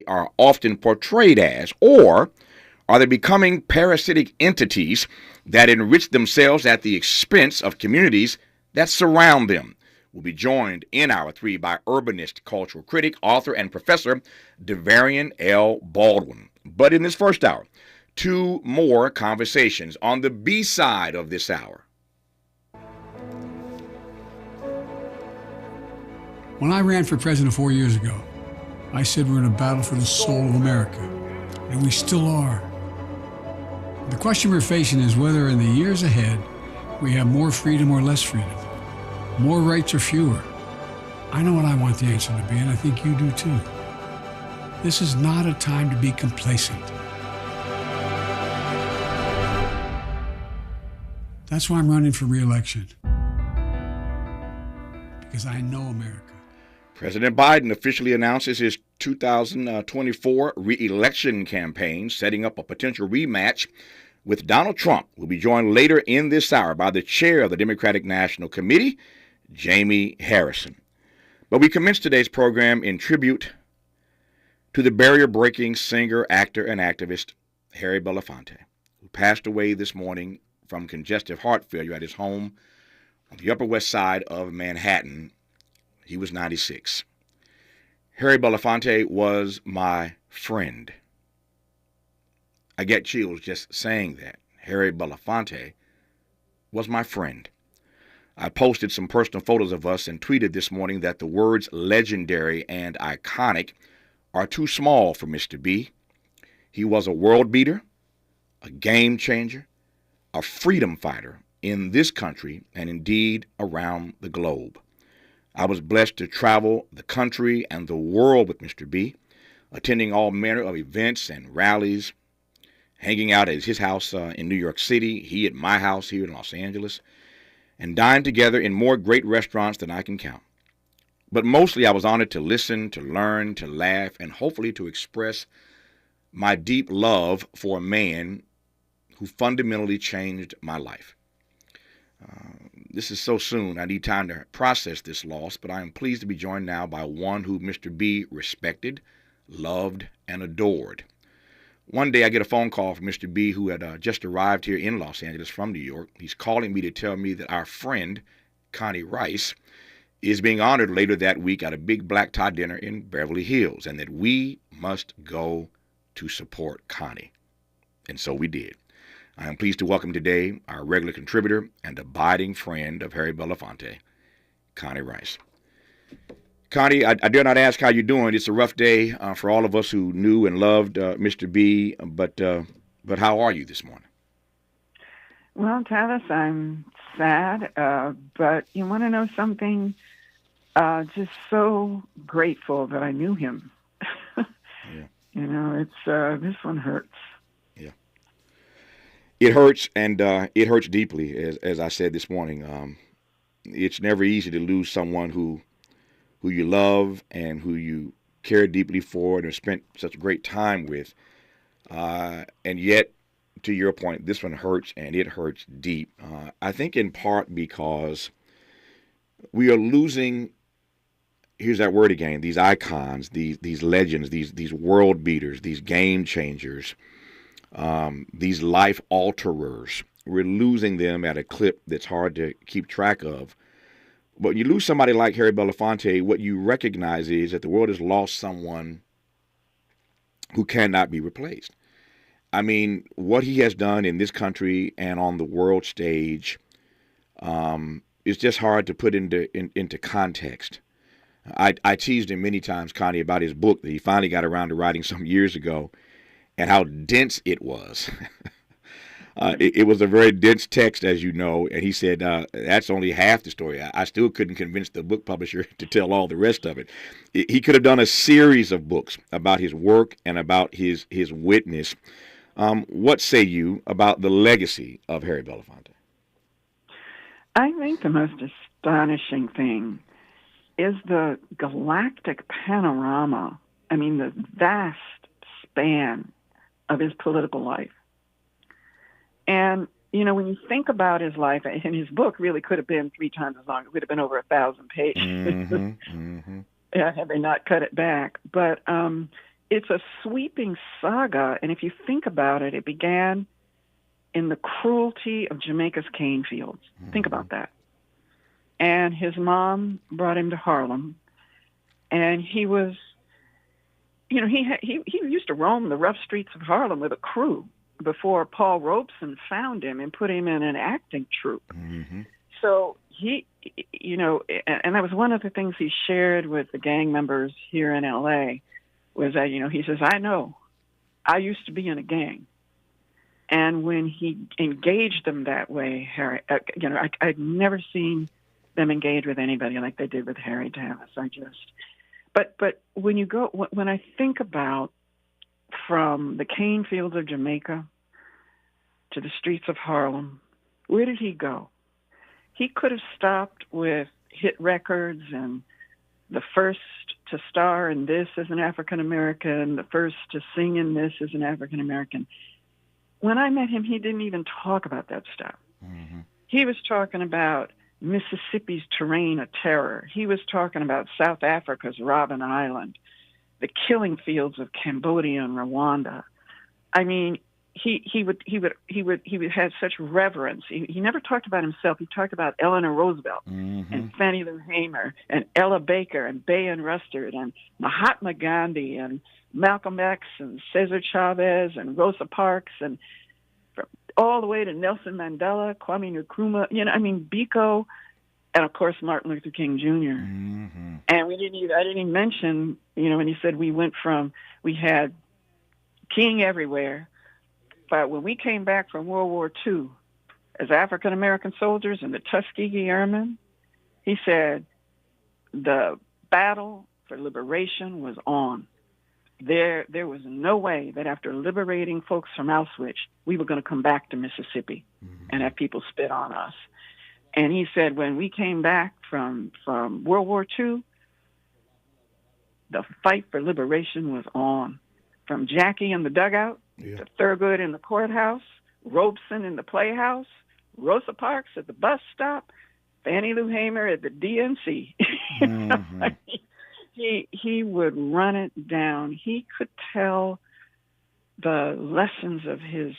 are often portrayed as, or are they becoming parasitic entities that enrich themselves at the expense of communities that surround them? We'll be joined in hour three by urbanist, cultural critic, author, and professor Devarian L. Baldwin. But in this first hour, two more conversations on the B side of this hour. When I ran for president 4 years ago, I said we're in a battle for the soul of America, and we still are. The question we're facing is whether in the years ahead we have more freedom or less freedom, more rights or fewer. I know what I want the answer to be, and I think you do too. This is not a time to be complacent. That's why I'm running for re-election, because I know America. President Biden officially announces his 2024 re-election campaign, setting up a potential rematch with Donald Trump. We'll be joined later in this hour by the chair of the Democratic National Committee, Jamie Harrison. But we commence today's program in tribute to the barrier-breaking singer, actor, and activist Harry Belafonte, who passed away this morning from congestive heart failure at his home on the Upper West Side of Manhattan. He was 96. Harry Belafonte was my friend. I get chills just saying that. Harry Belafonte was my friend. I posted some personal photos of us and tweeted this morning that the words legendary and iconic are too small for Mr. B. He was a world beater, a game changer, a freedom fighter in this country and indeed around the globe. I was blessed to travel the country and the world with Mr. B, attending all manner of events and rallies, hanging out at his house in New York City, he at my house here in Los Angeles, and dined together in more great restaurants than I can count. But mostly I was honored to listen, to learn, to laugh, and hopefully to express my deep love for a man who fundamentally changed my life. This is so soon. I need time to process this loss, but I am pleased to be joined now by one who Mr. B respected, loved, and adored. One day I get a phone call from Mr. B, who had just arrived here in Los Angeles from New York. He's calling me to tell me that our friend, Connie Rice, is being honored later that week at a big black tie dinner in Beverly Hills, and that we must go to support Connie. And so we did. I am pleased to welcome today our regular contributor and abiding friend of Harry Belafonte, Connie Rice. Connie, I dare not ask how you're doing. It's a rough day for all of us who knew and loved Mr. B, but how are you this morning? Well, Tavis, I'm sad, but you want to know something? Just so grateful that I knew him. Yeah. You know, it's this one hurts. It hurts, and it hurts deeply, as I said this morning. It's never easy to lose someone who you love and who you care deeply for and have spent such great time with. And yet, to your point, this one hurts, and it hurts deep. I think in part because we are losing, here's that word again, these icons, these legends, these world beaters, these game changers, these life alterers. We're losing them at a clip that's hard to keep track of. But you lose somebody like Harry Belafonte, what you recognize is that the world has lost someone who cannot be replaced. I mean, what he has done in this country and on the world stage is just hard to put into context. I teased him many times, Connie, about his book that he finally got around to writing some years ago, and how dense it was. It was a very dense text, as you know, and he said that's only half the story. I still couldn't convince the book publisher to tell all the rest of it. He could have done a series of books about his work and about his witness. What say you about the legacy of Harry Belafonte? I think the most astonishing thing is the galactic panorama. I mean, the vast span of his political life. And, you know, when you think about his life, and his book really could have been 3 times as long. It would have been over 1,000 pages. Had they not cut it back. But it's a sweeping saga, and if you think about it, it began in the cruelty of Jamaica's cane fields. Think about that. And his mom brought him to Harlem, and he was, he used to roam the rough streets of Harlem with a crew before Paul Robeson found him and put him in an acting troupe. So he, and that was one of the things he shared with the gang members here in L.A., was that, he says, I know, I used to be in a gang. And when he engaged them that way, Harry, I'd never seen them engage with anybody like they did with Harry Tavis. But when I think about from the cane fields of Jamaica to the streets of Harlem, where did he go? He could have stopped with hit records and the first to star in this as an African American, the first to sing in this as an African American. When I met him, he didn't even talk about that stuff. He was talking about Mississippi's terrain of terror. He was talking about South Africa's Robben Island, the killing fields of Cambodia and Rwanda. I mean, he had such reverence. He never talked about himself. He talked about Eleanor Roosevelt and Fannie Lou Hamer and Ella Baker and Bayon Rustard and Mahatma Gandhi and Malcolm X and Cesar Chavez and Rosa Parks and all the way to Nelson Mandela, Kwame Nkrumah, Biko, and of course Martin Luther King Jr. And I didn't even mention, when he said we had King everywhere, but when we came back from World War II as African American soldiers in the Tuskegee Airmen, he said the battle for liberation was on. There was no way that after liberating folks from Auschwitz, we were going to come back to Mississippi and have people spit on us. And he said when we came back from World War II, the fight for liberation was on. From Jackie in the dugout to Thurgood in the courthouse, Robeson in the playhouse, Rosa Parks at the bus stop, Fannie Lou Hamer at the DNC. He would run it down. He could tell the lessons of his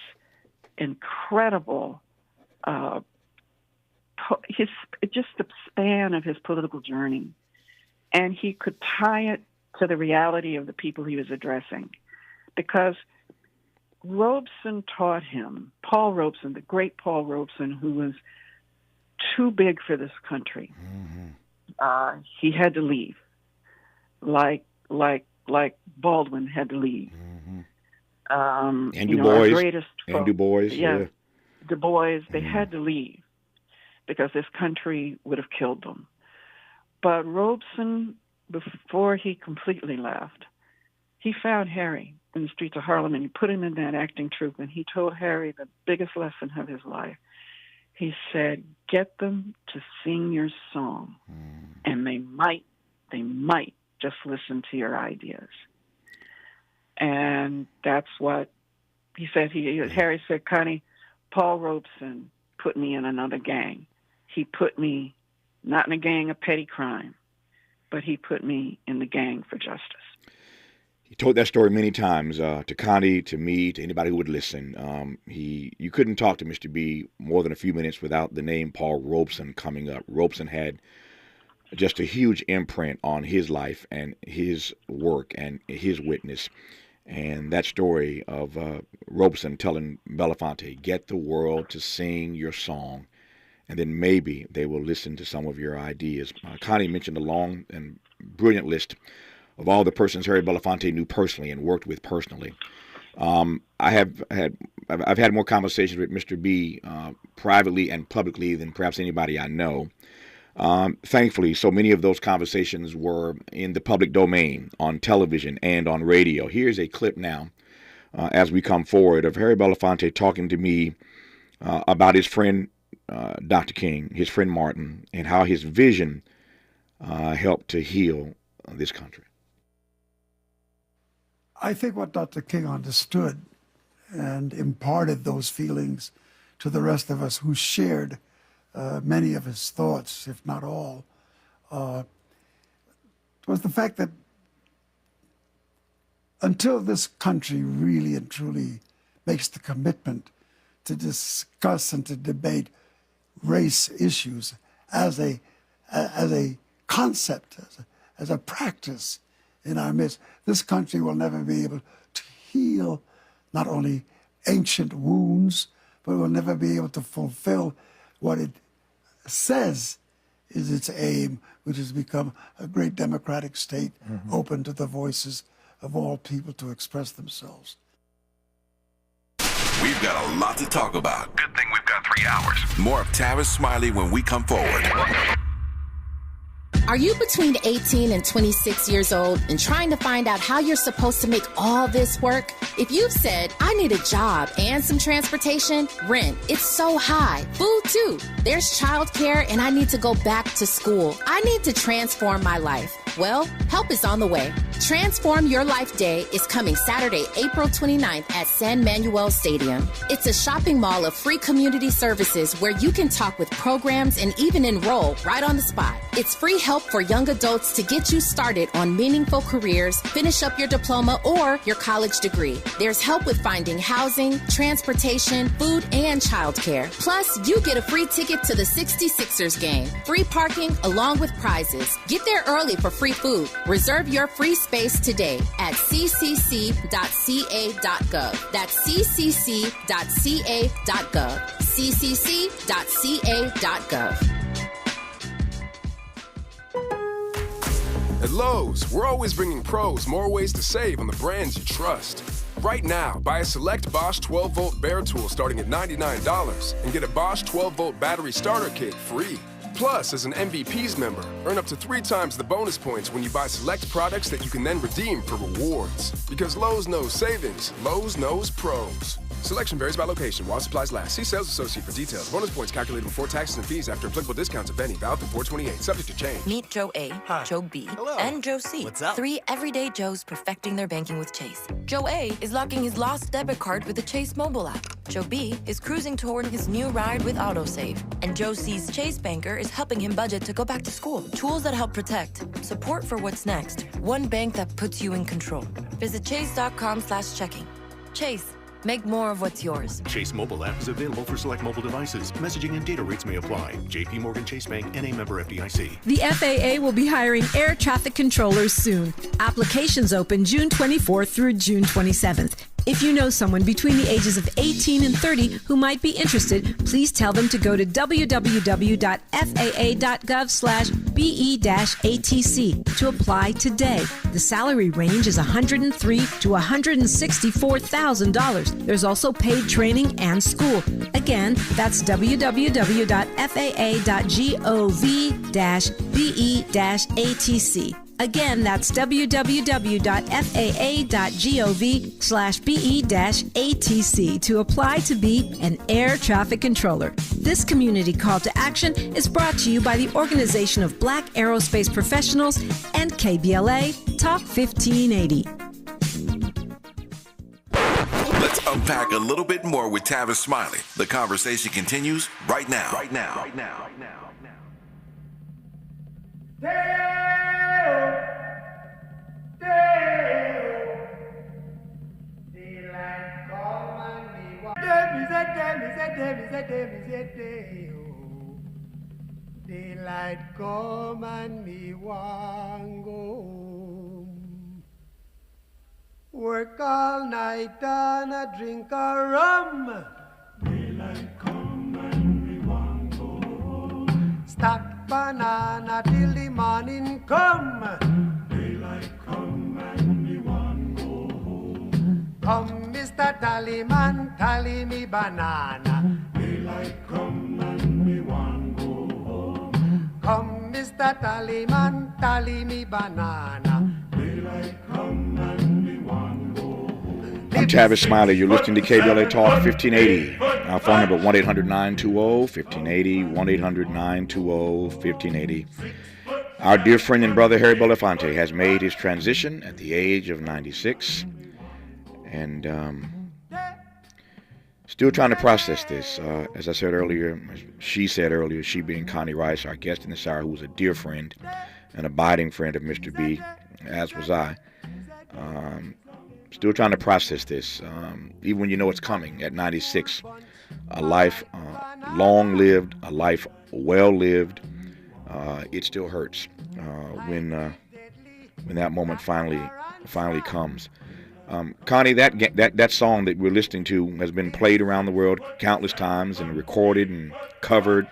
incredible, just the span of his political journey. And he could tie it to the reality of the people he was addressing. Because Robeson taught him, Paul Robeson, the great Paul Robeson, who was too big for this country. He had to leave. Like Baldwin had to leave. And Du Bois. Du Bois, they had to leave because this country would have killed them. But Robeson, before he completely left, he found Harry in the streets of Harlem and he put him in that acting troupe, and he told Harry the biggest lesson of his life. He said, get them to sing your song, and they might just listen to your ideas. And that's what he said. Harry said, Connie, Paul Robeson put me in another gang. He put me not in a gang of petty crime, but he put me in the gang for justice. He told that story many times to Connie, to me, to anybody who would listen. You couldn't talk to Mr. B more than a few minutes without the name Paul Robeson coming up. Robeson had just a huge imprint on his life and his work and his witness. And that story of Robeson telling Belafonte, get the world to sing your song, and then maybe they will listen to some of your ideas. Connie mentioned a long and brilliant list of all the persons Harry Belafonte knew personally and worked with personally. I've had more conversations with Mr. B privately and publicly than perhaps anybody I know. Thankfully, so many of those conversations were in the public domain, on television and on radio. Here's a clip now, as we come forward, of Harry Belafonte talking to me about his friend, Dr. King, his friend Martin, and how his vision helped to heal this country. I think what Dr. King understood and imparted those feelings to the rest of us who shared many of his thoughts, if not all, was the fact that until this country really and truly makes the commitment to discuss and to debate race issues as a concept, as a practice in our midst, this country will never be able to heal not only ancient wounds, but will never be able to fulfill what it says is its aim, which has become a great democratic state, open to the voices of all people to express themselves. We've got a lot to talk about. Good thing we've got 3 hours. More of Tavis Smiley when we come forward. Are you between 18 and 26 years old and trying to find out how you're supposed to make all this work? If you've said, I need a job and some transportation, rent, it's so high. Food too. There's childcare and I need to go back to school. I need to transform my life. Well, help is on the way. Transform Your Life Day is coming Saturday, April 29th at San Manuel Stadium. It's a shopping mall of free community services where you can talk with programs and even enroll right on the spot. It's free help for young adults to get you started on meaningful careers, finish up your diploma or your college degree. There's help with finding housing, transportation, food, and childcare. Plus, you get a free ticket to the 66ers game, free parking along with prizes. Get there early for free food. Reserve your free space today at ccc.ca.gov. That's ccc.ca.gov. ccc.ca.gov. At Lowe's, we're always bringing pros more ways to save on the brands you trust. Right now, buy a select Bosch 12-volt Bear tool starting at $99 and get a Bosch 12-volt battery starter kit free. Plus, as an MVPs member, earn up to 3 times the bonus points when you buy select products that you can then redeem for rewards. Because Lowe's knows savings, Lowe's knows pros. Selection varies by location while supplies last. See sales associate for details. Bonus points calculated before taxes and fees after applicable discounts, if any. Valid through 4/28. Subject to change. Meet Joe A, Joe B, and Joe C. What's up? 3 everyday Joes perfecting their banking with Chase. Joe A is locking his lost debit card with the Chase mobile app. Joe B is cruising toward his new ride with AutoSave. And Joe C's Chase banker is helping him budget to go back to school. Tools that help protect. Support for what's next. One bank that puts you in control. Visit chase.com/checking. Chase. Make more of what's yours. Chase mobile app is available for select mobile devices. Messaging and data rates may apply. JP Morgan Chase Bank, N.A. member FDIC. The FAA will be hiring air traffic controllers soon. Applications open June 24th through June 27th. If you know someone between the ages of 18 and 30 who might be interested, please tell them to go to www.faa.gov/BE-ATC to apply today. The salary range is $103,000 to $164,000. There's also paid training and school. Again, that's www.faa.gov-BE-ATC. Again, that's www.faa.gov/BE-ATC to apply to be an air traffic controller. This community call to action is brought to you by the Organization of Black Aerospace Professionals and KBLA Talk 1580. Let's unpack a little bit more with Tavis Smiley. The conversation continues right now. Right now. Right now. Right now. Daylight come and me want go home. Work all night and a drink a rum. Daylight come and me want go home. Stack banana till the morning come. Daylight come and me want go home. Come, Mr. Tallyman, tally me banana. Daylight come and me want go home. Come, Mr. Tallyman, tally me banana. Daylight come and me want go home. I'm Tavis Smiley. You're listening to KBLA Talk 1580. Our phone number 1-800-920-1580, 1-800-920-1580. Our dear friend and brother Harry Belafonte has made his transition at the age of 96. And still trying to process this. As I said earlier, she said earlier, she being Connie Rice, our guest in this hour, who was a dear friend, an abiding friend of Mr. B, as was I. Still trying to process this, even when you know it's coming at 96. A life long lived, a life well lived. It still hurts when that moment finally comes. Connie, that song that we're listening to has been played around the world countless times and recorded and covered.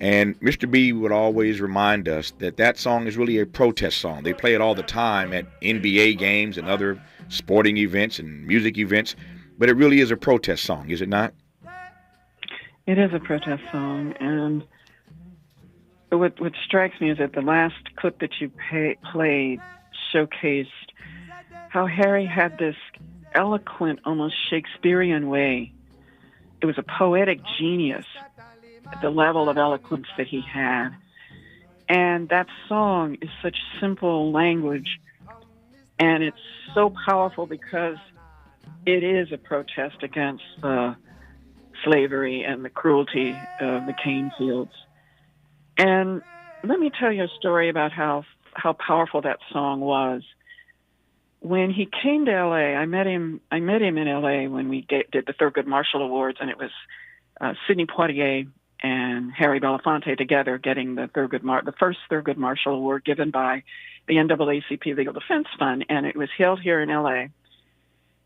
And Mr. B would always remind us that song is really a protest song. They play it all the time at NBA games and other sporting events and music events, but it really is a protest song, is it not? It is a protest song, and what strikes me is that the last clip that you played showcased how Harry had this eloquent, almost Shakespearean way. It was a poetic genius at the level of eloquence that he had. And that song is such simple language, and it's so powerful because it is a protest against slavery and the cruelty of the cane fields. And let me tell you a story about how powerful that song was. When he came to L.A., I met him in L.A. when we did the Thurgood Marshall Awards, and it was Sidney Poitier and Harry Belafonte together getting the first Thurgood Marshall Award given by the NAACP Legal Defense Fund, and it was held here in L.A.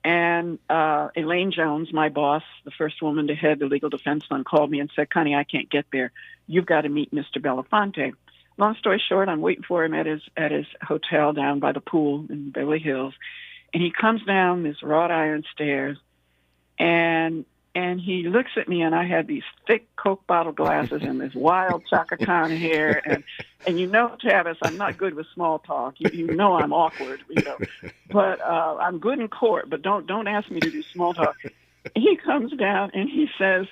And Elaine Jones, my boss, the first woman to head the Legal Defense Fund, called me and said, "Connie, I can't get there. You've got to meet Mr. Belafonte." Long story short, I'm waiting for him at his hotel down by the pool in Beverly Hills, and he comes down this wrought iron stairs, and he looks at me, and I had these thick Coke bottle glasses and this wild Chaka Khan hair, and you know, Tavis, I'm not good with small talk. You know I'm awkward, but I'm good in court. But don't ask me to do small talk. He comes down and he says.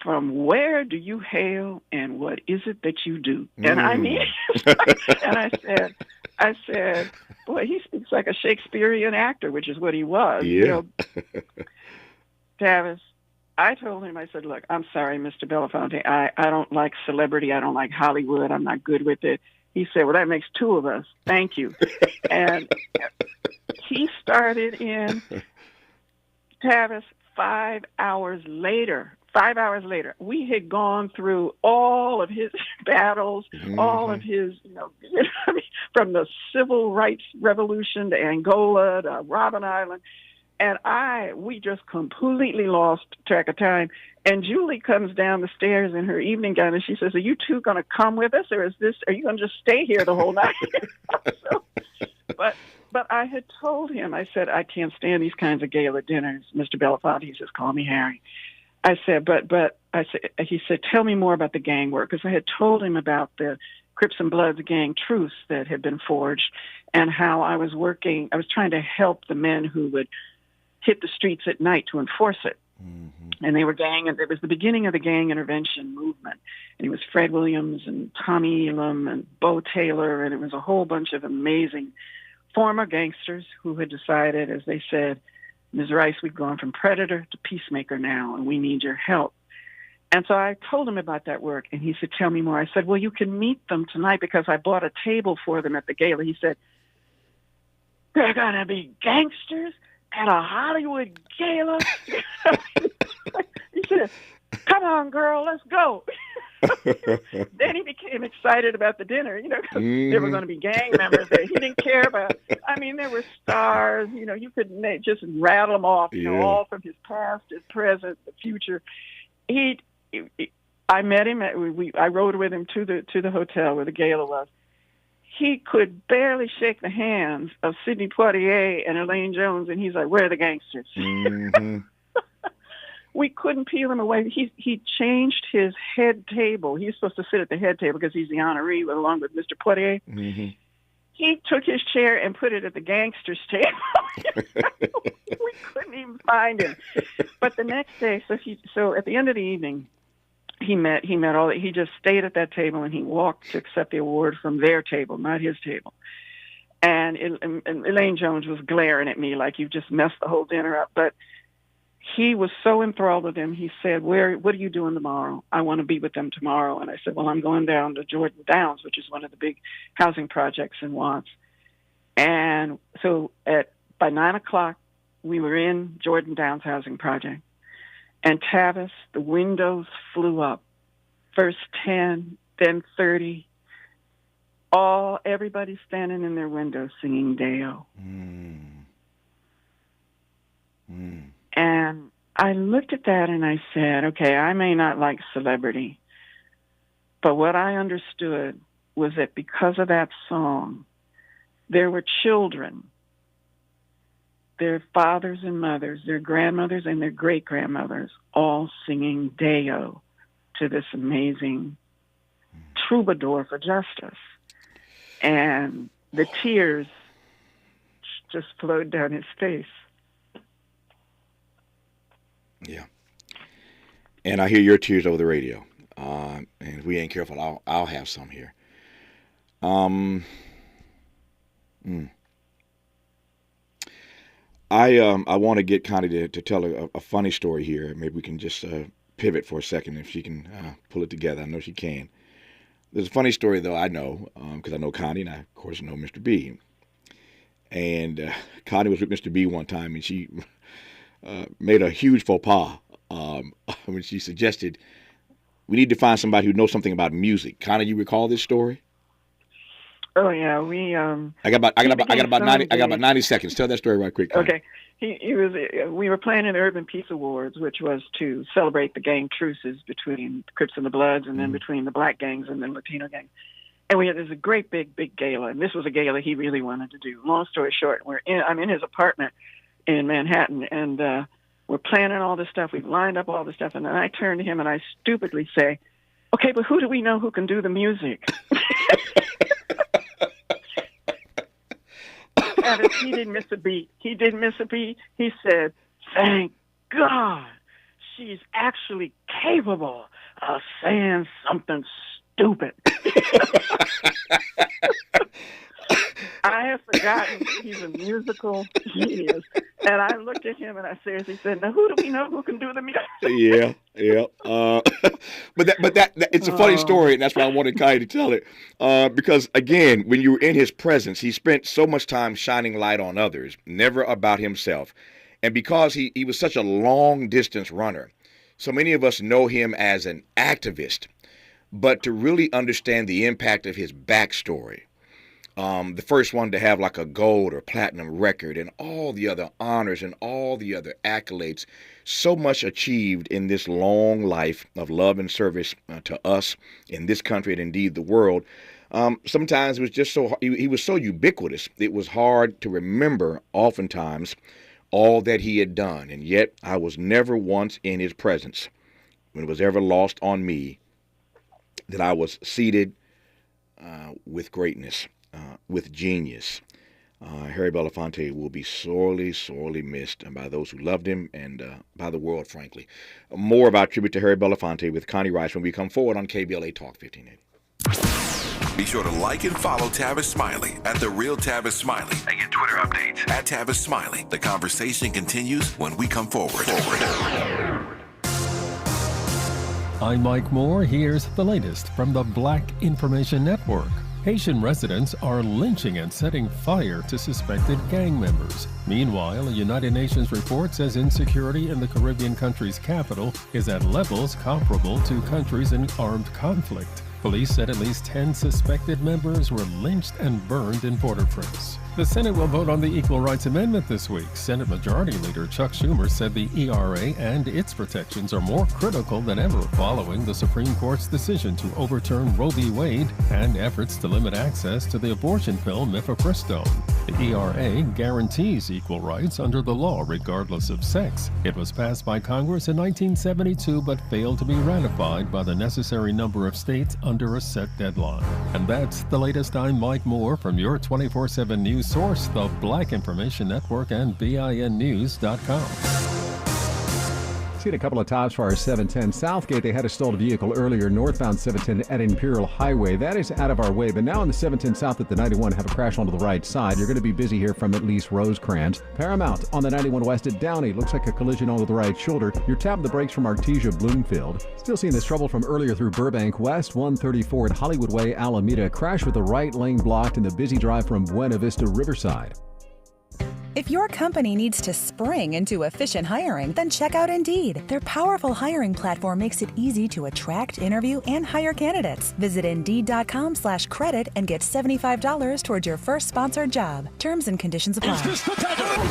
"From where do you hail, and what is it that you do?" And I mean, and I said, boy, he speaks like a Shakespearean actor, which is what he was. Yeah. Tavis, I told him, I said, "Look, I'm sorry, Mr. Belafonte. I don't like celebrity. I don't like Hollywood. I'm not good with it." He said, "Well, that makes two of us. Thank you." And he started in, Tavis, 5 hours later, we had gone through all of his battles, all of his, from the civil rights revolution to Angola to Robben Island. And we just completely lost track of time. And Julie comes down the stairs in her evening gown, and she says, "Are you two going to come with us, or are you going to just stay here the whole night?" But I had told him, I said, "I can't stand these kinds of gala dinners, Mr. Belafonte." He says, "Call me Harry." I said, he said, "Tell me more about the gang work," because I had told him about the Crips and Bloods gang truce that had been forged, and how I was trying to help the men who would hit the streets at night to enforce it. Mm-hmm. And it was the beginning of the gang intervention movement. And it was Fred Williams and Tommy Elam and Bo Taylor, and it was a whole bunch of amazing former gangsters who had decided, as they said, "Ms. Rice, we've gone from predator to peacemaker now, and we need your help." And so I told him about that work, and he said, "Tell me more." I said, "Well, you can meet them tonight because I bought a table for them at the gala." He said, "They're going to be gangsters at a Hollywood gala?" He said, "Come on, girl, let's go." Then he became excited about the dinner, because there were going to be gang members there. He didn't care about, there were stars, you could just rattle them off, all from his past, his present, the future. I met him, I rode with him to the hotel where the gala was. He could barely shake the hands of Sidney Poitier and Elaine Jones, and he's like, "Where are the gangsters?" Mm-hmm. We couldn't peel him away. He changed his head table. He's supposed to sit at the head table because he's the honoree along with Mr. Poitier. Mm-hmm. He took his chair and put it at the gangster's table. We couldn't even find him. But the next day, so at the end of the evening, he just stayed at that table, and he walked to accept the award from their table, not his table. And Elaine Jones was glaring at me like, "You've just messed the whole dinner up." But he was so enthralled with him. He said, "What are you doing tomorrow?" "I want to be with them tomorrow." And I said, "Well, I'm going down to Jordan Downs, which is one of the big housing projects in Watts." And so at By 9 o'clock, we were in Jordan Downs Housing Project. And Tavis, the windows flew up. First 10, then 30. Everybody standing in their windows singing Deo. And I looked at that and I said, okay, I may not like celebrity, but what I understood was that because of that song, there were children, their fathers and mothers, their grandmothers and their great-grandmothers, all singing Deo to this amazing troubadour for justice. And the tears just flowed down his face. Yeah. And I hear your tears over the radio. And if we ain't careful, I'll have some here. I want to get Connie to tell a funny story here. Maybe we can just pivot for a second if she can pull it together. I know she can. There's a funny story, though, I know, because I know Connie, and I, of course, know Mr. B. And Connie was with Mr. B one time, and she made a huge faux pas when she suggested we need to find somebody who knows something about music. Connie, you recall this story? Oh yeah, we. I got about 90 seconds. Tell that story right quick, Connie. Okay, he was. We were playing in the Urban Peace Awards, which was to celebrate the gang truces between the Crips and the Bloods, and then between the black gangs and the Latino gangs. And there's a great big gala, and this was a gala he really wanted to do. Long story short, I'm in his apartment in Manhattan, and we're planning all this stuff. We've lined up all this stuff, and then I turn to him and I stupidly say, "Okay, but who do we know who can do the music?" And he didn't miss a beat. He said, "Thank God, she's actually capable of saying something stupid." I have forgotten he's a musical genius. And I looked at him and I seriously said, "Now who do we know who can do the music?" Yeah. But that it's a funny story, and that's why I wanted Kai to tell it. Because again, when you were in his presence, he spent so much time shining light on others, never about himself. And because he was such a long distance runner, so many of us know him as an activist. But to really understand the impact of his backstory, the first one to have like a gold or platinum record and all the other honors and all the other accolades, so much achieved in this long life of love and service to us in this country and indeed the world. Sometimes it was just he was so ubiquitous, it was hard to remember oftentimes all that he had done. And yet I was never once in his presence when it was ever lost on me that I was seated with greatness. With genius. Harry Belafonte will be sorely missed by those who loved him and by the world, frankly. More about tribute to Harry Belafonte with Connie Rice when we come forward on KBLA Talk 1580. Be sure to like and follow Tavis Smiley at The Real Tavis Smiley and get Twitter updates at Tavis Smiley. The conversation continues when we come forward. I'm Mike Moore. Here's the latest from the Black Information Network. Haitian residents are lynching and setting fire to suspected gang members. Meanwhile, a United Nations report says insecurity in the Caribbean country's capital is at levels comparable to countries in armed conflict. Police said at least 10 suspected members were lynched and burned in Port-au-Prince. The Senate will vote on the Equal Rights Amendment this week. Senate Majority Leader Chuck Schumer said the ERA and its protections are more critical than ever following the Supreme Court's decision to overturn Roe v. Wade and efforts to limit access to the abortion pill mifepristone. The ERA guarantees equal rights under the law regardless of sex. It was passed by Congress in 1972 but failed to be ratified by the necessary number of states under a set deadline. And that's the latest. I'm Mike Moore from your 24/7 news source, the Black Information Network and BINnews.com. Seen a couple of tops for our 710 Southgate. They had a stalled vehicle earlier northbound 710 at Imperial Highway. That is out of our way, but now on the 710 South at the 91 have a crash onto the right side. You're going to be busy here from at least Rosecrans. Paramount on the 91 West at Downey. Looks like a collision onto the right shoulder. You're tapping the brakes from Artesia Bloomfield. Still seeing this trouble from earlier through Burbank West 134 at Hollywood Way, Alameda. Crash with the right lane blocked in the busy drive from Buena Vista Riverside. If your company needs to spring into efficient hiring, then check out Indeed. Their powerful hiring platform makes it easy to attract, interview, and hire candidates. Visit Indeed.com/credit and get $75 towards your first sponsored job. Terms and conditions apply.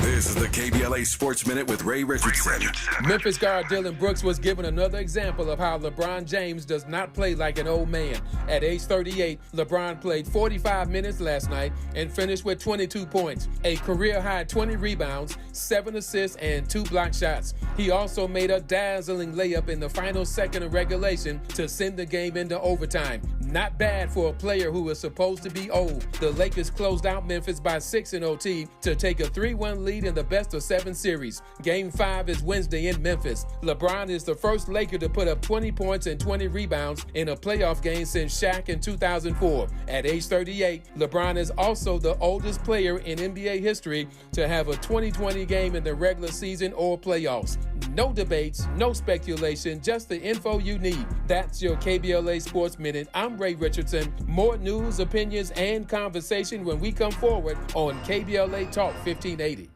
This is the KBLA Sports Minute with Ray Richardson. Memphis guard Dylan Brooks was given another example of how LeBron James does not play like an old man. At age 38, LeBron played 45 minutes last night and finished with 22 points, a career-high 20 rebounds, 7 assists, and 2 block shots. He also made a dazzling layup in the final second of regulation to send the game into overtime. Not bad for a player who is supposed to be old. The Lakers closed out Memphis by 6 in OT to take a 3-1 lead in the best-of-7 series. Game 5 is Wednesday in Memphis. LeBron is the first Laker to put up 20 points and 20 rebounds in a playoff game since Shaq in 2004. At age 38, LeBron is also the oldest player in NBA history to have a 20-20 game in the regular season or playoffs. No debates, no speculation, just the info you need. That's your KBLA Sports Minute. I'm Ray Richardson. More news, opinions, and conversation when we come forward on KBLA Talk 1580.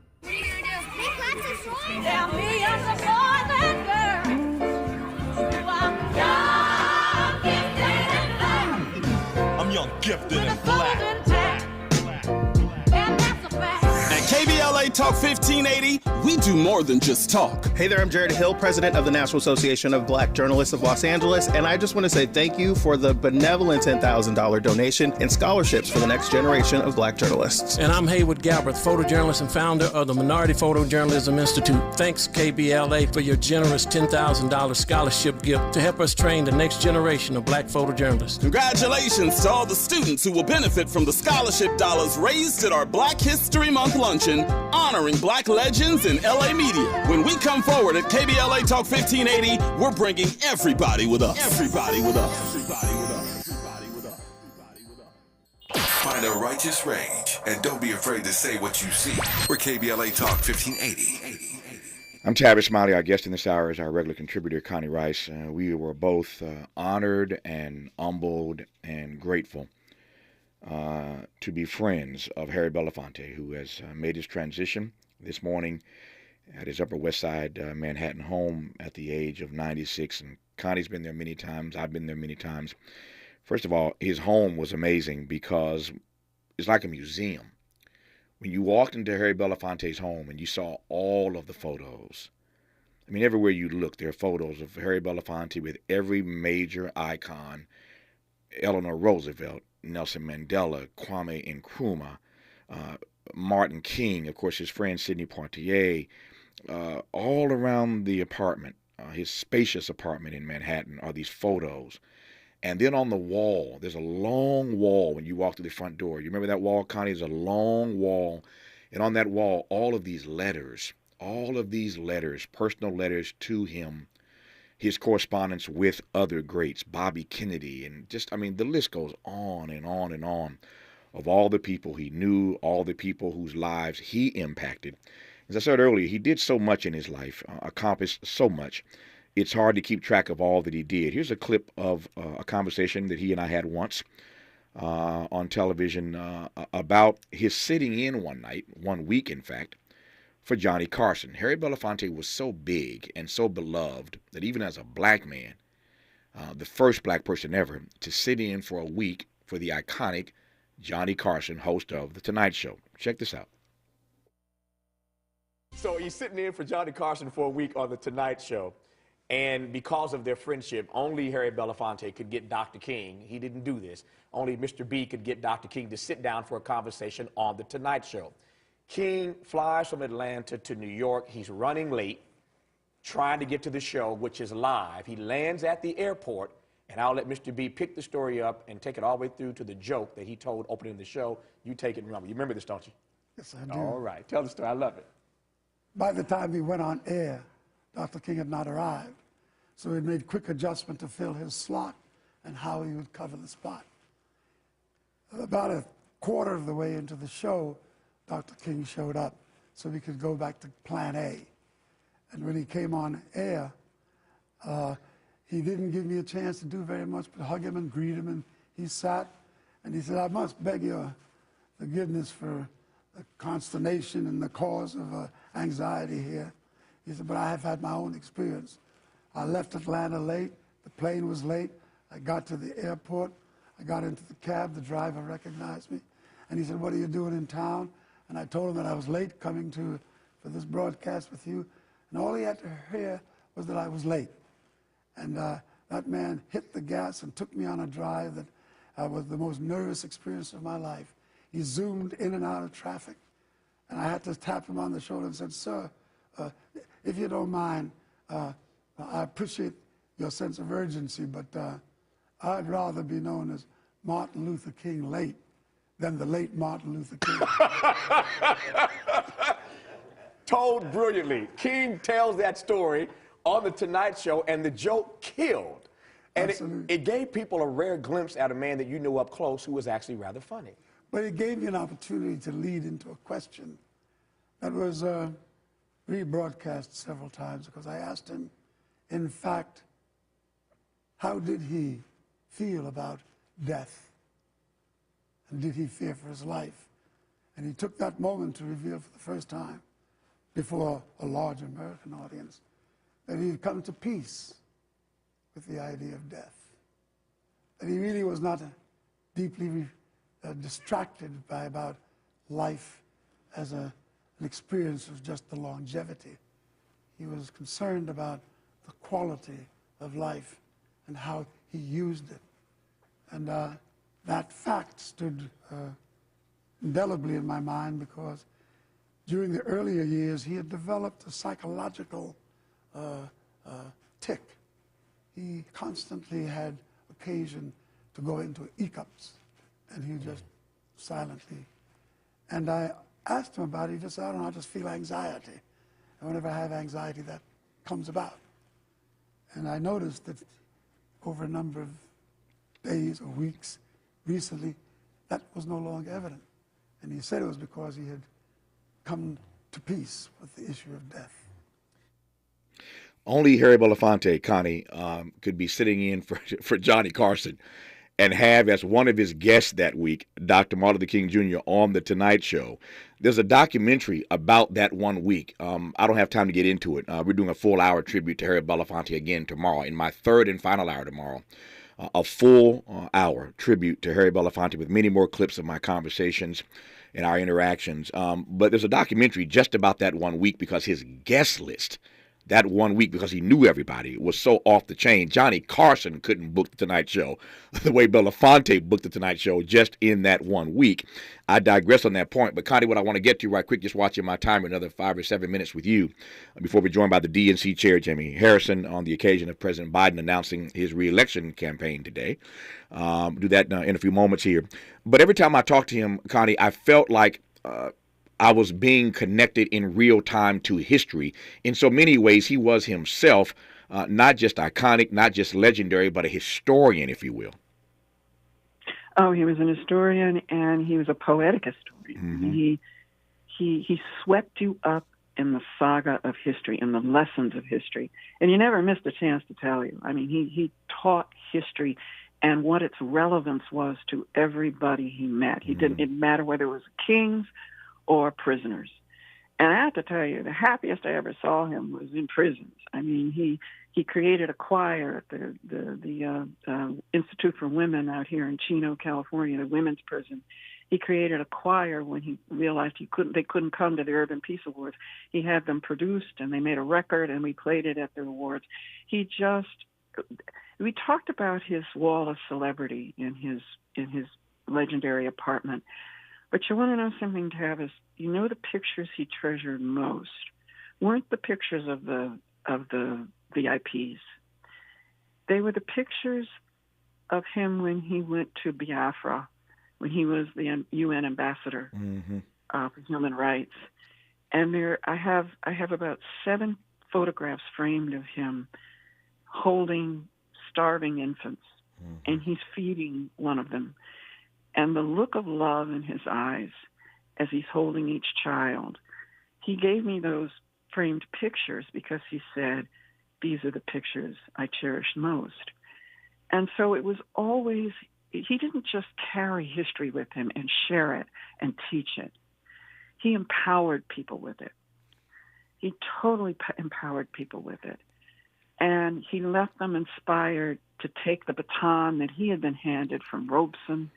Tell me I'm the boy that girl. I'm young, gifted, and black. At KBLA Talk 1580, we do more than just talk. Hey there, I'm Jared Hill, president of the National Association of Black Journalists of Los Angeles, and I just want to say thank you for the benevolent $10,000 donation and scholarships for the next generation of black journalists. And I'm Haywood Galbraith, photojournalist and founder of the Minority Photojournalism Institute. Thanks, KBLA, for your generous $10,000 scholarship gift to help us train the next generation of black photojournalists. Congratulations to all the students who will benefit from the scholarship dollars raised at our Black History Month luncheon, honoring black legends in LA media. When we come forward at KBLA Talk 1580, we're bringing everybody with us. Everybody with us. Everybody with us. Everybody with us. Everybody with us. Find a righteous rage and don't be afraid to say what you see. We're KBLA Talk 1580. I'm Tavis, Smiley. Our guest in this hour is our regular contributor, Connie Rice. We were both honored and humbled and grateful to be friends of Harry Belafonte, who has made his transition this morning at his Upper West Side Manhattan home at the age of 96. And Connie's been there many times. I've been there many times. First of all, his home was amazing because it's like a museum. When you walked into Harry Belafonte's home and you saw all of the photos, I mean, everywhere you look, there are photos of Harry Belafonte with every major icon: Eleanor Roosevelt, Nelson Mandela, Kwame Nkrumah, Martin King, of course, his friend Sidney Poitier, all around the apartment, his spacious apartment in Manhattan, are these photos. And then on the wall, there's a long wall when you walk through the front door. You remember that wall, Connie? There's a long wall. And on that wall, all of these letters, personal letters to him, his correspondence with other greats, Bobby Kennedy, and just, I mean, the list goes on and on and on of all the people he knew, all the people whose lives he impacted. As I said earlier, he did so much in his life, accomplished so much. It's hard to keep track of all that he did. Here's a clip of a conversation that he and I had once on television about his sitting in one week, in fact, for Johnny Carson. Harry Belafonte was so big and so beloved that even as a black man, the first black person ever to sit in for a week for the iconic Johnny Carson, host of The Tonight Show. Check this out. So you're sitting in for Johnny Carson for a week on The Tonight Show, and because of their friendship, only Harry Belafonte could get Dr. King. He didn't do this. Only Mr. B could get Dr. King to sit down for a conversation on The Tonight Show. King flies from Atlanta to New York. He's running late, trying to get to the show, which is live. He lands at the airport, and I'll let Mr. B pick the story up and take it all the way through to the joke that he told opening the show. You take it and run. You remember this, don't you? Yes, I do. All right. Tell the story. I love it. By the time we went on air, Dr. King had not arrived. So we made quick adjustment to fill his slot and how he would cover the spot. About a quarter of the way into the show, Dr. King showed up so we could go back to plan A. And when he came on air, he didn't give me a chance to do very much but hug him and greet him. And he sat and he said, "I must beg your forgiveness for consternation and the cause of anxiety here. He said, but I have had my own experience. I left Atlanta late. The plane was late. I got to the airport. I got into the cab. The driver recognized me. And he said, what are you doing in town? And I told him that I was late coming for this broadcast with you. And all he had to hear was that I was late. And that man hit the gas and took me on a drive that was the most nervous experience of my life. He zoomed in and out of traffic. And I had to tap him on the shoulder and said, sir, if you don't mind, I appreciate your sense of urgency, but I'd rather be known as Martin Luther King late than the late Martin Luther King. Told brilliantly. King tells that story on The Tonight Show, and the joke killed. And it gave people a rare glimpse at a man that you knew up close who was actually rather funny. But it gave me an opportunity to lead into a question that was rebroadcast several times, because I asked him, in fact, how did he feel about death? And did he fear for his life? And he took that moment to reveal for the first time before a large American audience that he had come to peace with the idea of death. That he really was not deeply distracted about life as an experience of just the longevity. He was concerned about the quality of life and how he used it. And that fact stood indelibly in my mind, because during the earlier years he had developed a psychological tic. He constantly had occasion to go into hiccups, and he would just silently. And I asked him about it. He just said, I don't know, I just feel anxiety. And whenever I have anxiety, that comes about. And I noticed that over a number of days or weeks recently, that was no longer evident. And he said it was because he had come to peace with the issue of death. Only Harry Belafonte, Connie, could be sitting in for Johnny Carson and have as one of his guests that week Dr. Martin Luther King Jr. on The Tonight Show. There's a documentary about that 1 week. I don't have time to get into it. We're doing a full-hour tribute to Harry Belafonte again tomorrow, in my third and final hour tomorrow. A full-hour tribute to Harry Belafonte with many more clips of my conversations and our interactions. But there's a documentary just about that 1 week, because his guest list that 1 week, because he knew everybody, was so off the chain. Johnny Carson couldn't book The Tonight Show the way Belafonte booked The Tonight Show just in that 1 week. I digress on that point. But, Connie, what I want to get to right quick, just watching my timer, another 5 or 7 minutes with you before we're joined by the DNC chair, Jimmy Harrison, on the occasion of President Biden announcing his re-election campaign today. Do that in a few moments here. But every time I talk to him, Connie, I felt like I was being connected in real time to history. In so many ways, he was himself, not just iconic, not just legendary, but a historian, if you will. Oh, he was an historian, and he was a poetic historian. Mm-hmm. He swept you up in the saga of history, in the lessons of history, and you never missed a chance to tell you. I mean, he taught history and what its relevance was to everybody he met. He didn't matter whether it was kings or prisoners. And I have to tell you, the happiest I ever saw him was in prisons. I mean, he created a choir at the Institute for Women out here in Chino, California, the women's prison. He created a choir when he realized they couldn't come to the Urban Peace Awards. He had them produced, and they made a record, and we played it at the awards. We talked about his wall of celebrity in his legendary apartment. But you want to know something, Tavis? You know, the pictures he treasured most weren't the pictures of the VIPs. They were the pictures of him when he went to Biafra, when he was the UN ambassador for human rights. And I have about 7 photographs framed of him holding starving infants, and he's feeding one of them. And the look of love in his eyes as he's holding each child. He gave me those framed pictures because he said, these are the pictures I cherish most. And so it was always, he didn't just carry history with him and share it and teach it. he empowered people with it. He totally empowered people with it. And he left them inspired to take the baton that he had been handed from Robeson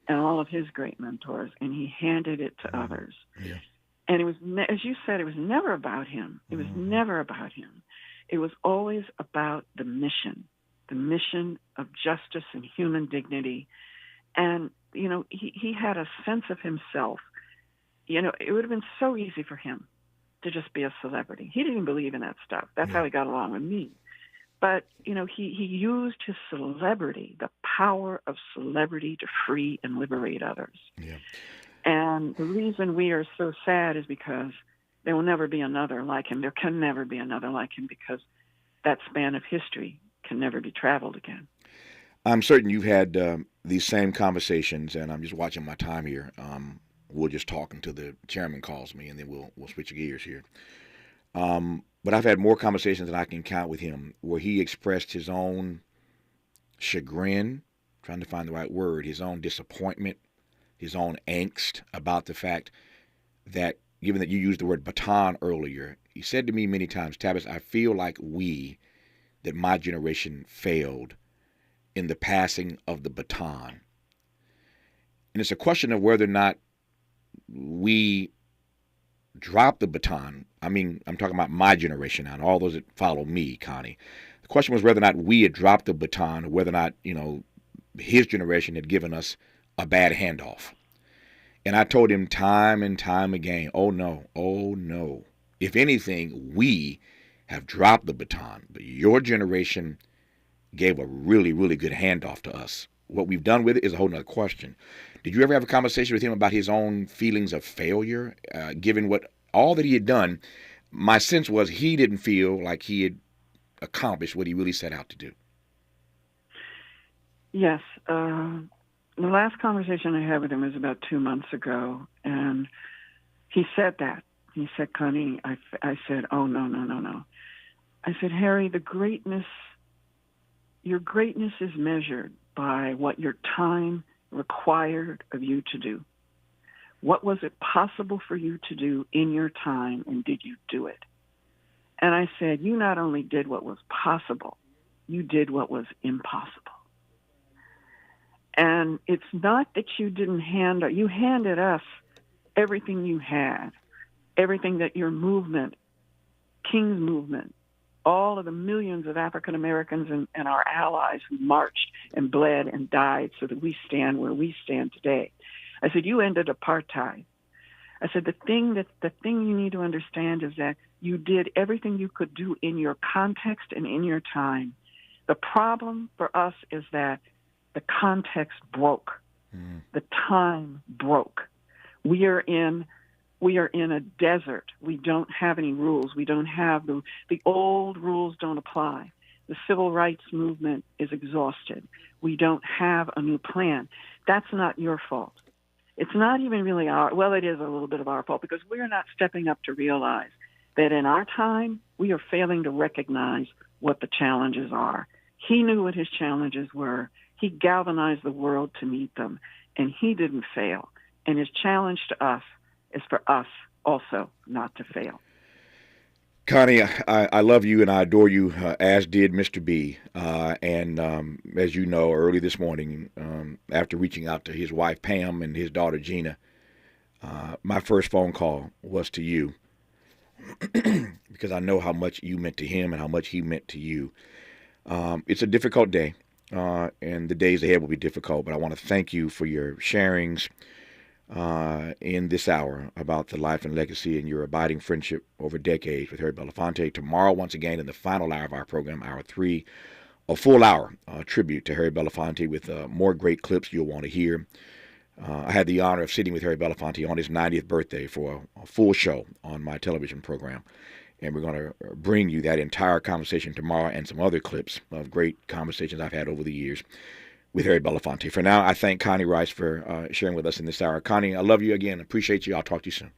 and all of his great mentors, and he handed it to others. Yeah. And it was, as you said, it was never about him. It was never about him. It was always about the mission of justice and human dignity. And, you know, he had a sense of himself. You know, it would have been so easy for him to just be a celebrity. He didn't believe in that stuff. That's how he got along with me. But, you know, he used his celebrity, the power of celebrity, to free and liberate others. Yeah. And the reason we are so sad is because there will never be another like him. There can never be another like him because that span of history can never be traveled again. I'm certain you've had these same conversations, and I'm just watching my time here. We'll just talk until the chairman calls me, and then we'll switch gears here. But I've had more conversations than I can count with him where he expressed his own chagrin, trying to find the right word, his own disappointment, his own angst about the fact that, given that you used the word baton earlier, he said to me many times, Tavis, I feel like that my generation failed in the passing of the baton. And it's a question of whether or not we drop the baton. I mean, I'm talking about my generation now, and all those that follow me, Connie. The question was whether or not we had dropped the baton, or whether or not, you know, his generation had given us a bad handoff. And I told him time and time again, oh no. If anything, we have dropped the baton, but your generation gave a really, really good handoff to us. What we've done with it is a whole nother question. Did you ever have a conversation with him about his own feelings of failure, given all that he had done? My sense was he didn't feel like he had accomplished what he really set out to do. Yes. The last conversation I had with him was about 2 months ago, and he said that. He said, Connie, I said, oh, no. I said, Harry, your greatness is measured by what your time required of you to do. What was it possible for you to do in your time, and did you do it? And I said, you not only did what was possible, you did what was impossible. And it's not that you you handed us everything you had, everything that your movement, King's movement, all of the millions of African Americans and our allies who marched and bled and died so that we stand where we stand today. I said, you ended apartheid. I said, the thing you need to understand is that you did everything you could do in your context and in your time. The problem for us is that the context broke. The time broke. We are in a desert. We don't have any rules. We don't have the old rules don't apply. The civil rights movement is exhausted. We don't have a new plan. That's not your fault. It's not even really it is a little bit of our fault because we're not stepping up to realize that in our time, we are failing to recognize what the challenges are. He knew what his challenges were. He galvanized the world to meet them, and he didn't fail. And his challenge to us is for us also not to fail. Connie, I love you and I adore you, as did Mr. B. And as you know, early this morning, after reaching out to his wife, Pam, and his daughter, Gina, my first phone call was to you because I know how much you meant to him and how much he meant to you. It's a difficult day, and the days ahead will be difficult, but I want to thank you for your sharings in this hour about the life and legacy and your abiding friendship over decades with Harry Belafonte. Tomorrow, once again, in the final hour of our program, Hour 3, a full hour tribute to Harry Belafonte with more great clips you'll want to hear. I had the honor of sitting with Harry Belafonte on his 90th birthday for a full show on my television program. And we're going to bring you that entire conversation tomorrow and some other clips of great conversations I've had over the years with Harry Belafonte. For now, I thank Connie Rice for sharing with us in this hour. Connie, I love you again. Appreciate you. I'll talk to you soon.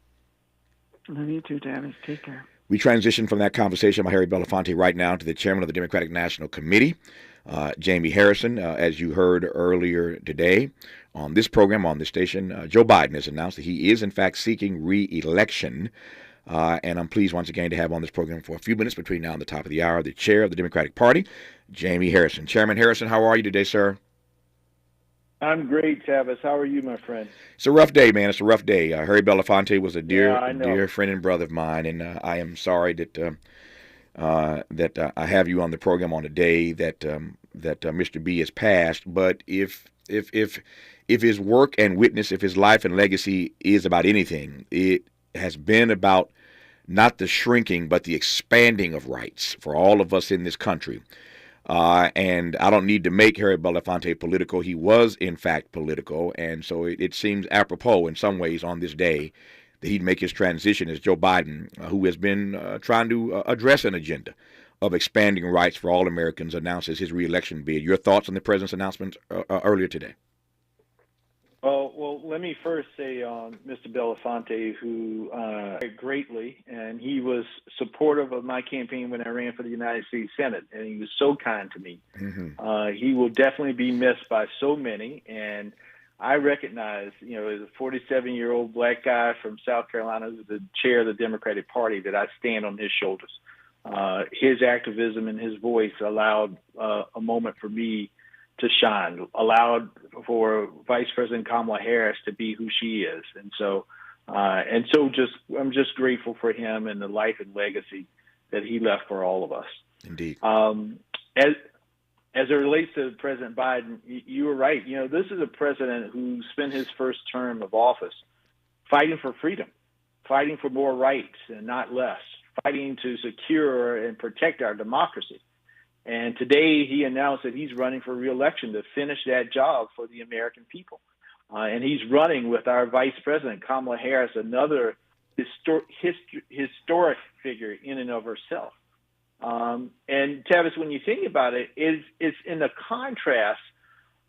Love you too, Tavis. Take care. We transition from that conversation about Harry Belafonte right now to the chairman of the Democratic National Committee, Jamie Harrison, as you heard earlier today on this program, on this station, Joe Biden has announced that he is, in fact, seeking re-election. And I'm pleased once again to have on this program for a few minutes between now and the top of the hour, the chair of the Democratic Party, Jamie Harrison. Chairman Harrison, how are you today, sir? I'm great, Tavis. How are you, my friend? It's a rough day, man. It's a rough day. Harry Belafonte was a dear, dear friend and brother of mine, and I am sorry that I have you on the program on a day that Mr. B has passed. But if his work and witness, if his life and legacy is about anything, it has been about not the shrinking, but the expanding of rights for all of us in this country. And I don't need to make Harry Belafonte political. He was, in fact, political. And so it seems apropos in some ways on this day that he'd make his transition as Joe Biden, who has been trying to address an agenda of expanding rights for all Americans, announces his reelection bid. Your thoughts on the president's announcement earlier today? Well, let me first say Mr. Belafonte, who greatly, and he was supportive of my campaign when I ran for the United States Senate, and he was so kind to me. Mm-hmm. He will definitely be missed by so many, and I recognize, as a 47-year-old black guy from South Carolina who's the chair of the Democratic Party, that I stand on his shoulders. His activism and his voice allowed a moment for me to shine, allowed for Vice President Kamala Harris to be who she is. And so I'm just grateful for him and the life and legacy that he left for all of us. Indeed. As it relates to President Biden, you were right. This is a president who spent his first term of office fighting for freedom, fighting for more rights and not less, fighting to secure and protect our democracy. And today he announced that he's running for re-election to finish that job for the American people. And he's running with our Vice President, Kamala Harris, another historic figure in and of herself. And Tavis, when you think about it, it's in the contrast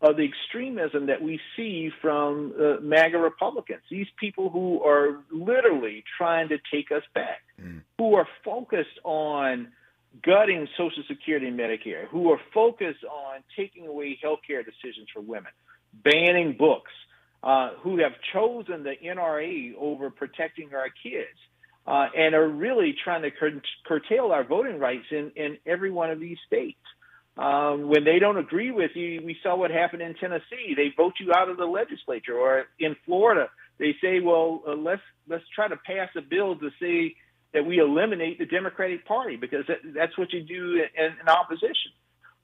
of the extremism that we see from MAGA Republicans, these people who are literally trying to take us back, who are focused on gutting Social Security and Medicare, who are focused on taking away health care decisions for women, banning books, who have chosen the NRA over protecting our kids, and are really trying to curtail our voting rights in every one of these states. When they don't agree with you, we saw what happened in Tennessee. They vote you out of the legislature. Or in Florida, they say, well, let's try to pass a bill to say that we eliminate the Democratic Party, because that's what you do in opposition.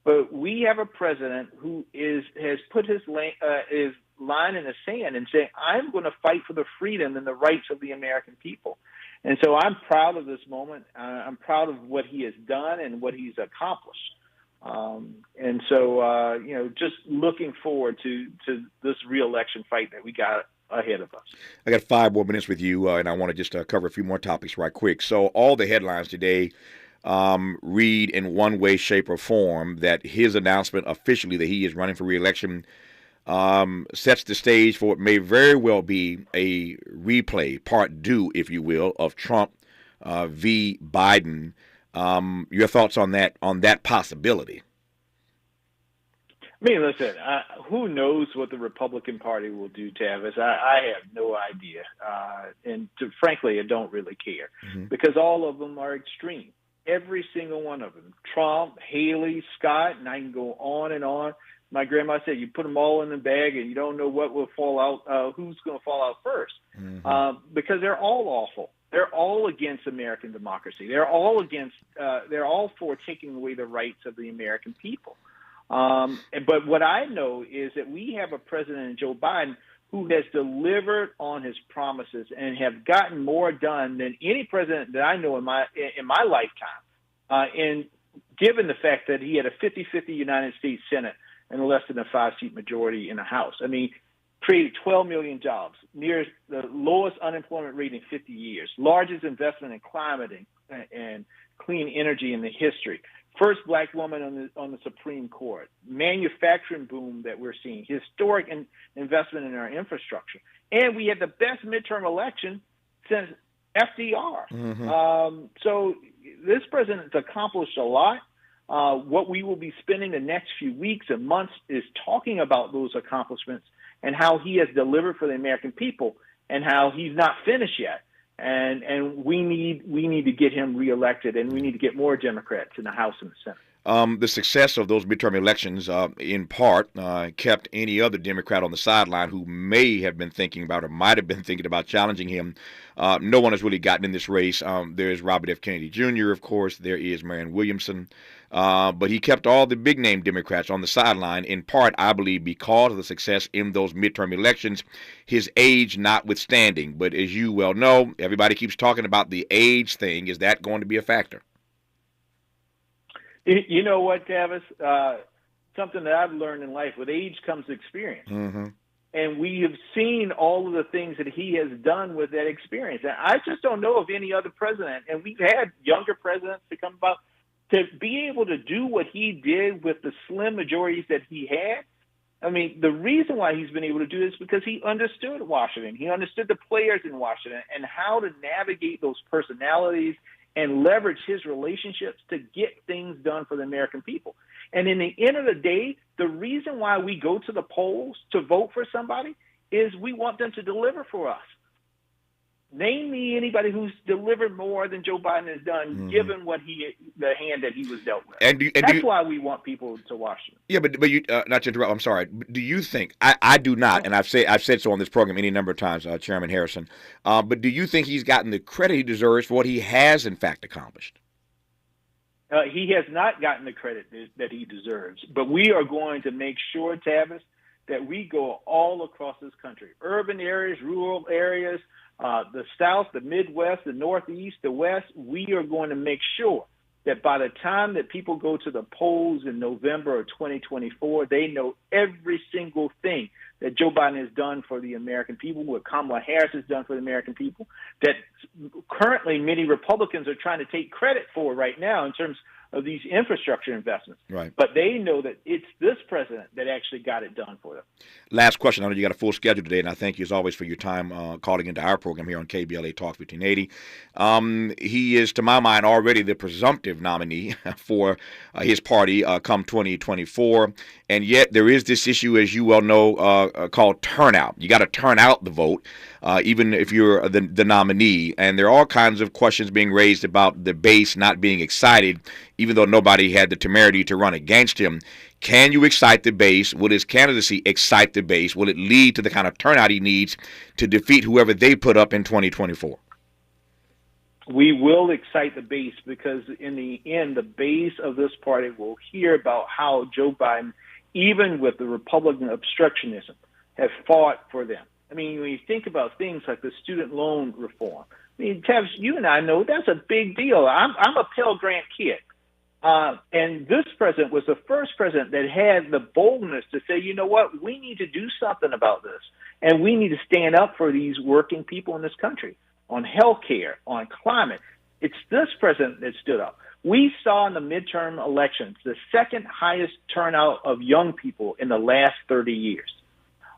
But we have a president who has put his line in the sand and saying, I'm going to fight for the freedom and the rights of the American people. And so I'm proud of this moment. I'm proud of what he has done and what he's accomplished. And so, just looking forward to this re-election fight that we got ahead of us. I got 5 more minutes with you, and I want to just cover a few more topics right quick. So all the headlines today read in one way, shape, or form that his announcement officially that he is running for re-election sets the stage for what may very well be a replay, part 2, if you will, of Trump v. Biden. Your thoughts on that possibility? I mean, listen, who knows what the Republican Party will do, Tavis? I have no idea. And frankly, I don't really care, because all of them are extreme. Every single one of them. Trump, Haley, Scott, and I can go on and on. My grandma said you put them all in the bag and you don't know what will fall out, who's going to fall out first, because they're all awful. They're all against American democracy. They're all for taking away the rights of the American people. But what I know is that we have a president, Joe Biden, who has delivered on his promises and have gotten more done than any president that I know in my lifetime. And given the fact that he had a 50-50 United States Senate and less than a 5-seat majority in the House. I mean, created 12 million jobs, near the lowest unemployment rate in 50 years, largest investment in climate and clean energy in the history, first black woman on the Supreme Court, manufacturing boom that we're seeing, historic investment in our infrastructure. And we had the best midterm election since FDR. So this president's accomplished a lot. What we will be spending the next few weeks and months is talking about those accomplishments and how he has delivered for the American people, and how he's not finished yet. And we need to get him reelected, and we need to get more Democrats in the House and the Senate. The success of those midterm elections, in part, kept any other Democrat on the sideline who may have been thinking about or might have been thinking about challenging him. No one has really gotten in this race. There's Robert F. Kennedy Jr., of course. There is Marianne Williamson. But he kept all the big-name Democrats on the sideline, in part, I believe, because of the success in those midterm elections, his age notwithstanding. But as you well know, everybody keeps talking about the age thing. Is that going to be a factor? You know what, Tavis? Something that I've learned in life, with age comes experience. Mm-hmm. And we have seen all of the things that he has done with that experience. And I just don't know of any other president, and we've had younger presidents to come about, to be able to do what he did with the slim majorities that he had. I mean, the reason why he's been able to do this is because he understood Washington. He understood the players in Washington and how to navigate those personalities and leverage his relationships to get things done for the American people. And in the end of the day, the reason why we go to the polls to vote for somebody is we want them to deliver for us. Name me anybody who's delivered more than Joe Biden has done, given the hand that he was dealt with. That's why we want people to Washington. Yeah, but you, not to interrupt, I'm sorry. Do you think, I do not, and I've said so on this program any number of times, Chairman Harrison, but do you think he's gotten the credit he deserves for what he has, in fact, accomplished? He has not gotten the credit that he deserves, but we are going to make sure, Tavis, that we go all across this country, urban areas, rural areas, the South, the Midwest, the Northeast, the West. We are going to make sure that by the time that people go to the polls in November of 2024, they know every single thing that Joe Biden has done for the American people, what Kamala Harris has done for the American people, that currently many Republicans are trying to take credit for right now in terms of these infrastructure investments. Right. But they know that it's this president that actually got it done for them. Last question. I know you got a full schedule today, and I thank you as always for your time calling into our program here on KBLA Talk 1580. He is, to my mind, already the presumptive nominee for his party come 2024, and yet there is this issue, as you well know, called turnout. You got to turn out the vote, even if you're the nominee, and there are all kinds of questions being raised about the base not being excited, even though nobody had the temerity to run against him. Can you excite the base? Will his candidacy excite the base? Will it lead to the kind of turnout he needs to defeat whoever they put up in 2024? We will excite the base because in the end, the base of this party will hear about how Joe Biden, even with the Republican obstructionism, have fought for them. I mean, when you think about things like the student loan reform, I mean, Tavis, you and I know that's a big deal. I'm a Pell Grant kid. And this president was the first president that had the boldness to say, you know what, we need to do something about this. And we need to stand up for these working people in this country on health care, on climate. It's this president that stood up. We saw in the midterm elections the second highest turnout of young people in the last 30 years.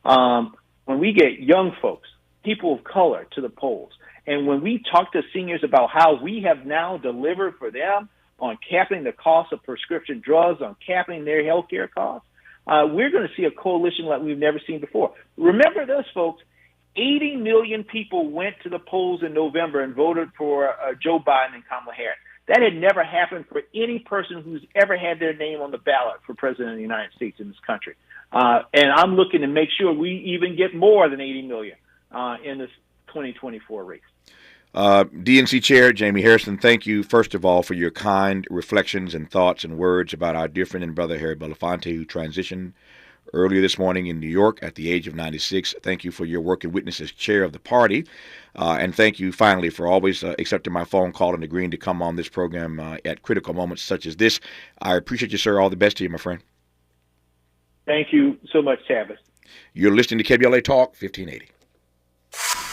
When we get young folks, people of color to the polls, and when we talk to seniors about how we have now delivered for them on capping the cost of prescription drugs, on capping their health care costs, we're going to see a coalition like we've never seen before. Remember this, folks. 80 million people went to the polls in November and voted for Joe Biden and Kamala Harris. That had never happened for any person who's ever had their name on the ballot for president of the United States in this country. And I'm looking to make sure we even get more than 80 million in this 2024 race. DNC Chair Jamie Harrison, thank you, first of all, for your kind reflections and thoughts and words about our dear friend and brother Harry Belafonte, who transitioned earlier this morning in New York at the age of 96. Thank you for your work and witness as chair of the party. And thank you, finally, for always accepting my phone call and agreeing to come on this program at critical moments such as this. I appreciate you, sir. All the best to you, my friend. Thank you so much, Tavis. You're listening to KBLA Talk 1580.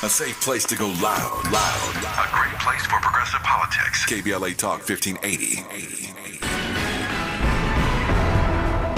A safe place to go loud. A great place for progressive politics. KBLA Talk 1580.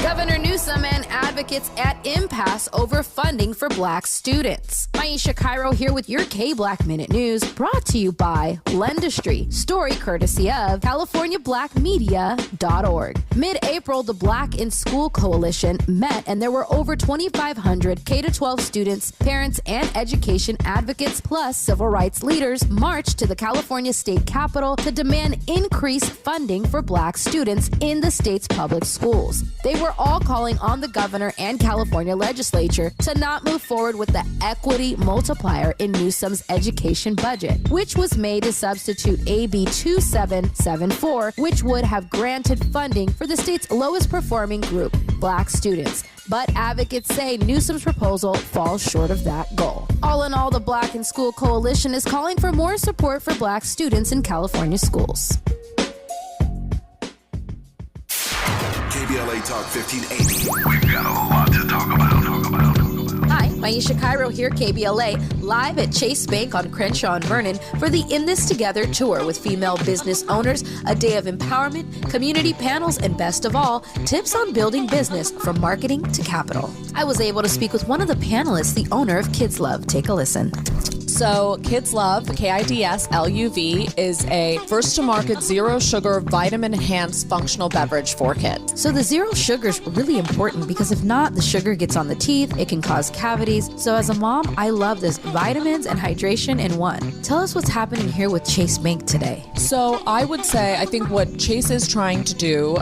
Governor Newsom Newsom and advocates at impasse over funding for black students. Maisha Cairo here with your K-Black Minute News, brought to you by Lendistry. Story courtesy of CaliforniaBlackMedia.org. Mid-April, the Black in School Coalition met, and there were over 2,500 K-12 students, parents, and education advocates, plus civil rights leaders, marched to the California State Capitol to demand increased funding for black students in the state's public schools. They were all calling on the governor and California legislature to not move forward with the equity multiplier in Newsom's education budget, which was made to substitute AB 2774, which would have granted funding for the state's lowest performing group, black students. But advocates say Newsom's proposal falls short of that goal. All in all, the Black in School Coalition is calling for more support for black students in California schools. KBLA Talk 1580. We've got a lot to talk about. Hi, Maisha Cairo here, KBLA, live at Chase Bank on Crenshaw and Vernon for the In This Together tour with female business owners, a day of empowerment, community panels, and best of all, tips on building business from marketing to capital. I was able to speak with one of the panelists, the owner of Kids Love. Take a listen. So Kids Love, KIDSLUV, is a first-to-market zero-sugar, vitamin-enhanced functional beverage for kids. So the zero sugar is really important because if not, the sugar gets on the teeth, it can cause cavities. So as a mom, I love this. Vitamins and hydration in one. Tell us what's happening here with Chase Bank today. So I would say, I think what Chase is trying to do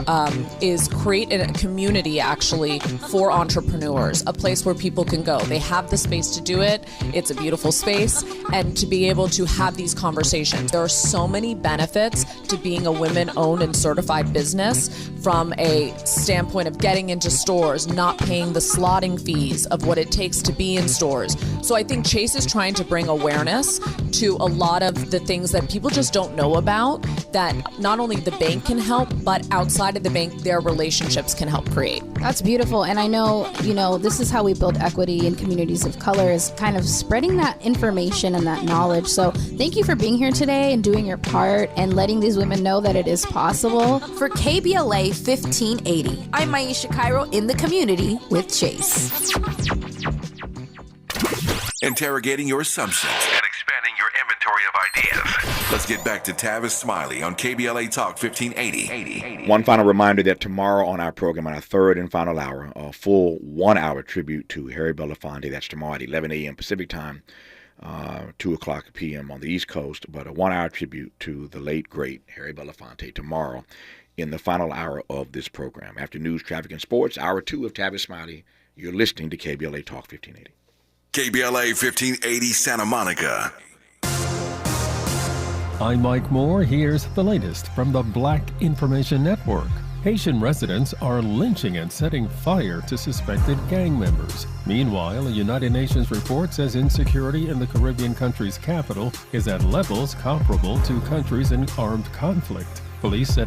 is create a community, actually, for entrepreneurs, a place where people can go. They have the space to do it. It's a beautiful space. And to be able to have these conversations. There are so many benefits to being a women-owned and certified business, from a standpoint of getting into stores, not paying the slotting fees of what it takes to be in stores. So I think Chase is trying to bring awareness to a lot of the things that people just don't know about, that not only the bank can help, but outside of the bank, their relationships can help create. That's beautiful. And I know, this is how we build equity in communities of color, is kind of spreading that information and that knowledge. So thank you for being here today and doing your part and letting these women know that it is possible. For KBLA 1580, I'm Maisha Cairo in the community with Chase. Interrogating your assumptions and expanding your inventory of ideas. Let's get back to Tavis Smiley on KBLA Talk 1580. One final reminder that tomorrow on our program, on our third and final hour, a full 1 hour tribute to Harry Belafonte. That's tomorrow at 11 a.m. Pacific time. 2 o'clock p.m. on the East Coast, but a 1 hour tribute to the late, great Harry Belafonte tomorrow in the final hour of this program. After news, traffic, and sports, hour 2 of Tavis Smiley, you're listening to KBLA Talk 1580. KBLA 1580 Santa Monica. I'm Mike Moore. Here's the latest from the Black Information Network. Haitian residents are lynching and setting fire to suspected gang members. Meanwhile, a United Nations report says insecurity in the Caribbean country's capital is at levels comparable to countries in armed conflict. Police said